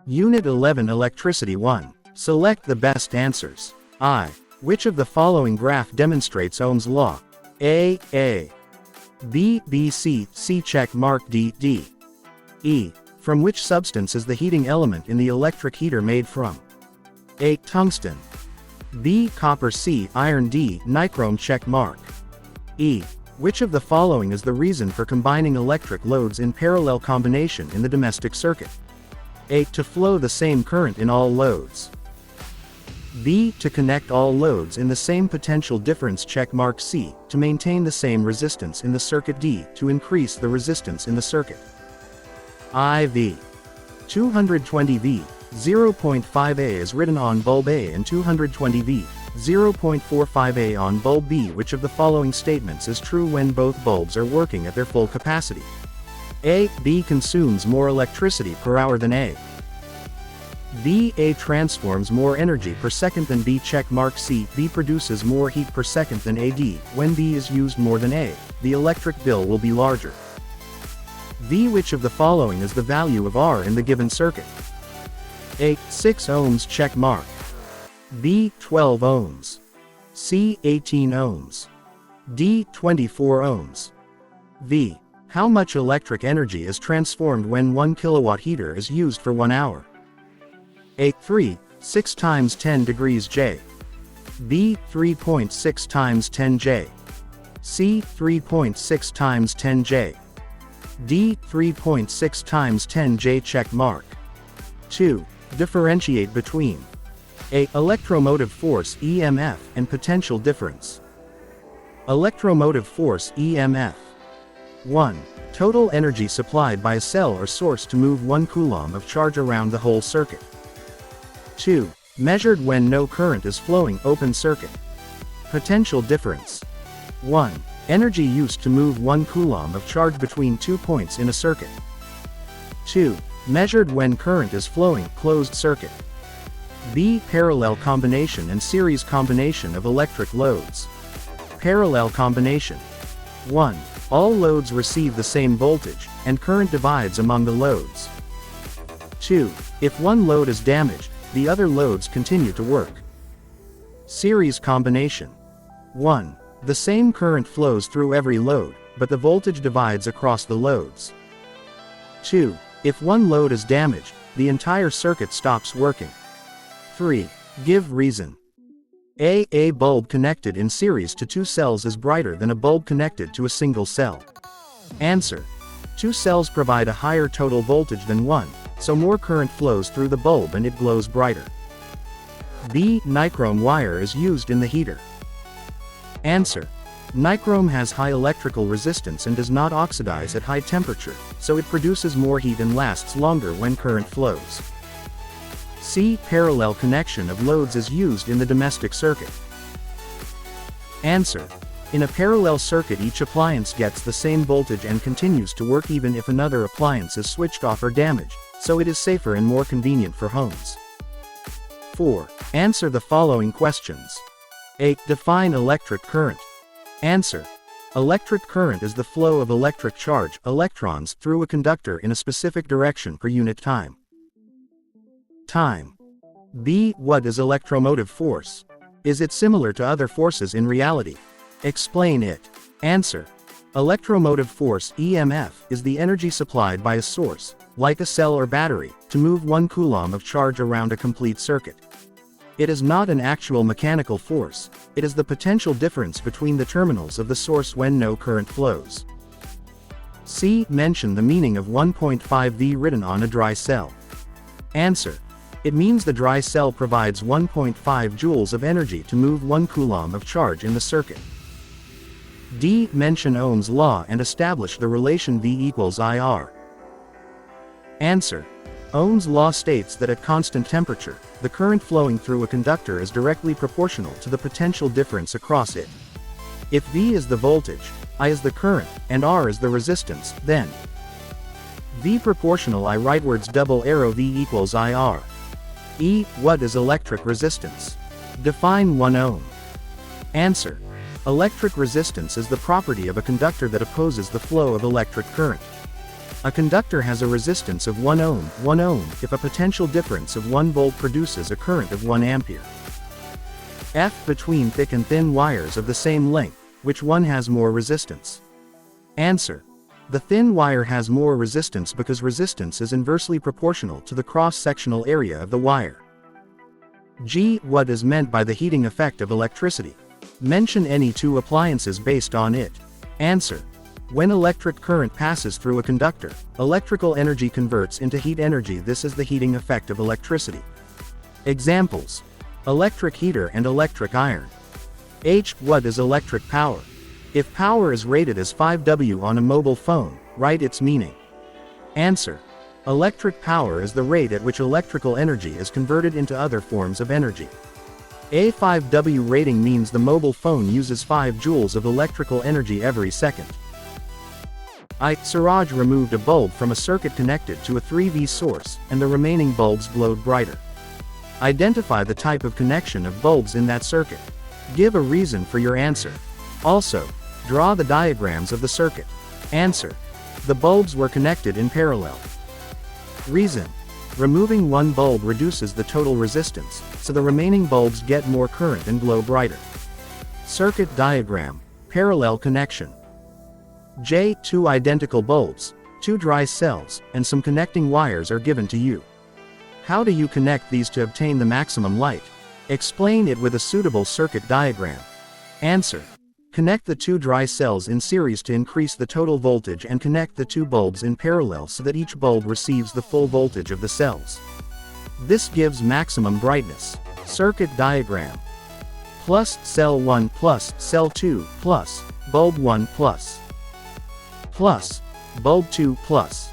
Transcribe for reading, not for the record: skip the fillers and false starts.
Unit 11 Electricity 1. Select the best answers. I. Which of the following graph demonstrates Ohm's law? A. B, C check mark D, E. From which substance is the heating element in the electric heater made from? A. Tungsten. B. Copper. C. Iron. D. Nichrome check mark. E. Which of the following is the reason for combining electric loads in parallel combination in the domestic circuit? A. To flow the same current in all loads. B. To connect all loads in the same potential difference check mark. C. To maintain the same resistance in the circuit. D. To increase the resistance in the circuit. IV. 220V, 0.5A is written on bulb A and 220V, 0.45A on bulb B. Which of the following statements is true when both bulbs are working at their full capacity? A. B consumes more electricity per hour than A. B. A transforms more energy per second than B check mark. C. B produces more heat per second than A. D. When B is used more than A, the electric bill will be larger. V. Which of the following is the value of R in the given circuit? A. 6 ohms check mark. B. 12 ohms. C. 18 ohms. D. 24 ohms. V. How much electric energy is transformed when 1 kilowatt heater is used for 1 hour? A. 6 times 10 degrees J. B. 3.6 times 10 J. C. 3.6 times 10 J. D. 3.6 times 10 J check mark. 2. Differentiate between A. Electromotive force EMF and potential difference. Electromotive force EMF. 1. Total energy supplied by a cell or source to move 1 coulomb of charge around the whole circuit. 2. Measured when no current is flowing open circuit. Potential difference. 1. Energy used to move 1 coulomb of charge between 2 points in a circuit. 2. Measured when current is flowing closed circuit. B. Parallel combination and series combination of electric loads. Parallel combination. 1. All loads receive the same voltage, and current divides among the loads. 2. If one load is damaged, the other loads continue to work. Series combination. 1. The same current flows through every load, but the voltage divides across the loads. 2. If one load is damaged, the entire circuit stops working. 3. Give reason. A bulb connected in series to 2 cells is brighter than a bulb connected to a single cell. Answer. 2 cells provide a higher total voltage than 1, so more current flows through the bulb and it glows brighter. B. Nichrome wire is used in the heater. Answer. Nichrome has high electrical resistance and does not oxidize at high temperature, so it produces more heat and lasts longer when current flows. C. Parallel connection of loads is used in the domestic circuit. Answer. In a parallel circuit, each appliance gets the same voltage and continues to work even if another appliance is switched off or damaged, so it is safer and more convenient for homes. 4. Answer the following questions. A. Define electric current. Answer. Electric current is the flow of electric charge, electrons, through a conductor in a specific direction per unit time. Time. B. What is electromotive force? Is it similar to other forces in reality? Explain it. Answer. Electromotive force EMF is the energy supplied by a source, like a cell or battery, to move 1 coulomb of charge around a complete circuit. It is not an actual mechanical force, it is the potential difference between the terminals of the source when no current flows. C. Mention the meaning of 1.5V written on a dry cell. Answer. It means the dry cell provides 1.5 joules of energy to move 1 coulomb of charge in the circuit. D. Mention Ohm's law and establish the relation V equals IR. Answer. Ohm's law states that at constant temperature, the current flowing through a conductor is directly proportional to the potential difference across it. If V is the voltage, I is the current, and R is the resistance, then V proportional I rightwards double arrow V equals IR. E. What is electric resistance? Define 1 ohm. Answer. Electric resistance is the property of a conductor that opposes the flow of electric current. A conductor has a resistance of 1 ohm if a potential difference of 1 volt produces a current of 1 ampere. F. Between thick and thin wires of the same length, which one has more resistance? Answer. The thin wire has more resistance because resistance is inversely proportional to the cross-sectional area of the wire. G. What is meant by the heating effect of electricity? Mention any 2 appliances based on it. Answer. When electric current passes through a conductor, electrical energy converts into heat energy. This is the heating effect of electricity. Examples: electric heater and electric iron. H. What is electric power? If power is rated as 5 W on a mobile phone, write its meaning. Answer. Electric power is the rate at which electrical energy is converted into other forms of energy. A 5 W rating means the mobile phone uses 5 joules of electrical energy every second. I. Suraj removed a bulb from a circuit connected to a 3V source, and the remaining bulbs glowed brighter. Identify the type of connection of bulbs in that circuit. Give a reason for your answer. Also, draw the diagrams of the circuit. Answer. The bulbs were connected in parallel. Reason. Removing one bulb reduces the total resistance, so the remaining bulbs get more current and glow brighter. Circuit diagram. Parallel connection. J. 2 identical bulbs, 2 dry cells, and some connecting wires are given to you. How do you connect these to obtain the maximum light? Explain it with a suitable circuit diagram. Answer. Connect the 2 dry cells in series to increase the total voltage and connect the 2 bulbs in parallel so that each bulb receives the full voltage of the cells. This gives maximum brightness. Circuit diagram. Plus cell 1 plus cell 2 plus bulb 1 plus bulb 2 plus